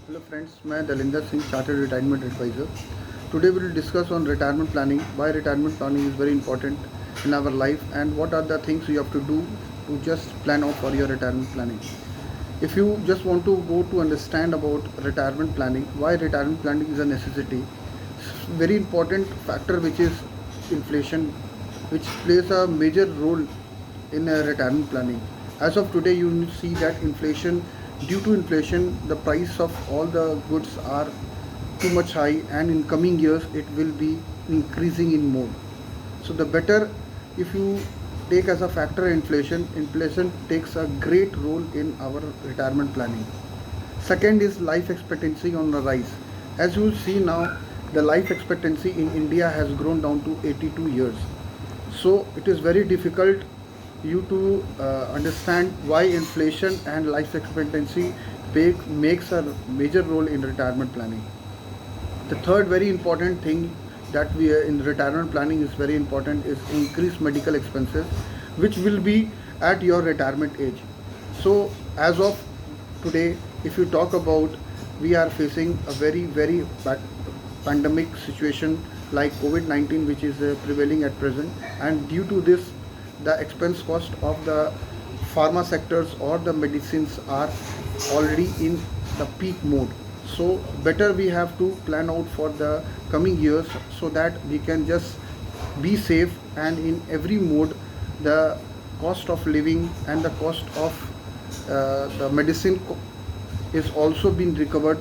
Hello friends, मैं Dalinder Singh chartered retirement adviser. Today we will discuss on retirement planning, why retirement planning is very important in our life and what are the things you have to do to just plan out for your retirement planning. If you just want to go to understand about retirement planning, why retirement planning is a necessity, very important factor which is inflation, which plays a major role in retirement planning. As of today, you see that due to inflation, the price of all the goods are too much high, and in coming years, it will be increasing in more. So the better, if you take as a factor inflation takes a great role in our retirement planning. Second is life expectancy on the rise. As you see now, the life expectancy in India has grown down to 82 years. So it is very difficult you to understand why inflation and life expectancy makes a major role in retirement planning. The third very important thing that we in retirement planning is very important is increased medical expenses, which will be at your retirement age. So as of today, if you talk about, we are facing a very bad pandemic situation like COVID-19, which is prevailing at present, and due to this, the expense cost of the pharma sectors or the medicines are already in the peak mode. So better we have to plan out for the coming years so that we can just be safe, and in every mode the cost of living and the cost of the medicine is also being recovered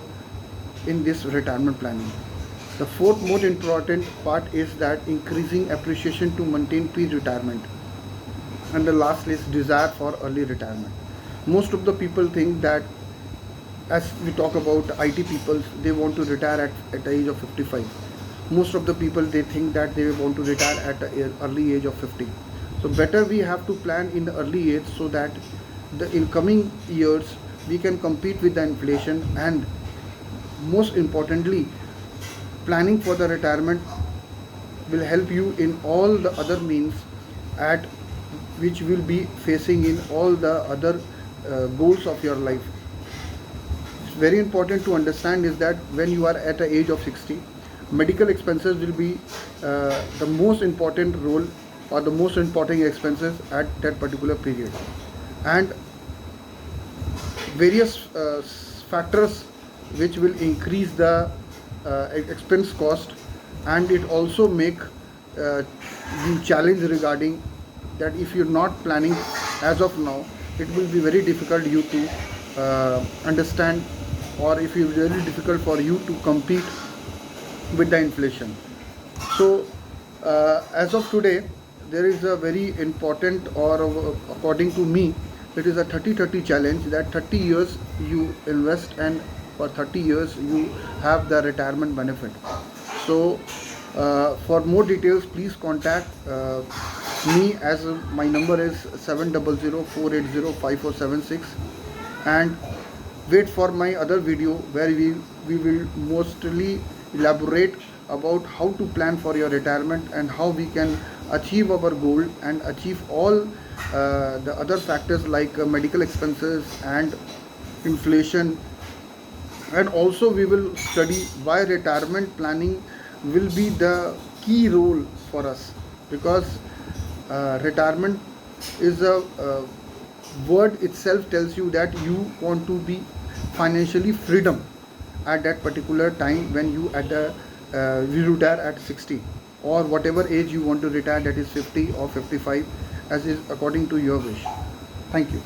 in this retirement planning. The fourth most important part is that increasing appreciation to maintain pre-retirement. And the last is desire for early retirement. Most of the people think that, as we talk about IT people, they want to retire at the age of 55. Most of the people, they think that they want to retire at the early age of 50. So better we have to plan in the early age so that the incoming years we can compete with the inflation, and most importantly, planning for the retirement will help you in all the other means at which will be facing in all the other goals of your life. It's very important to understand is that when you are at the age of 60, medical expenses will be the most important role or the most important expenses at that particular period, and various factors which will increase the expense cost, and it also make the challenge regarding that if you're not planning as of now, it will be very difficult you to understand, or if it's very difficult for you to compete with the inflation. So as of today, there is a very important, or according to me, it is a 30-30 challenge, that 30 years you invest and for 30 years you have the retirement benefit. So for more details, please contact me, as my number is 700-480-5476, and wait for my other video where we will mostly elaborate about how to plan for your retirement and how we can achieve our goal and achieve all the other factors like medical expenses and inflation. And also we will study why retirement planning will be the key role for us, because retirement is a word itself tells you that you want to be financially freedom at that particular time when you you retire at 60, or whatever age you want to retire, that is 50 or 55, as is according to your wish. Thank you.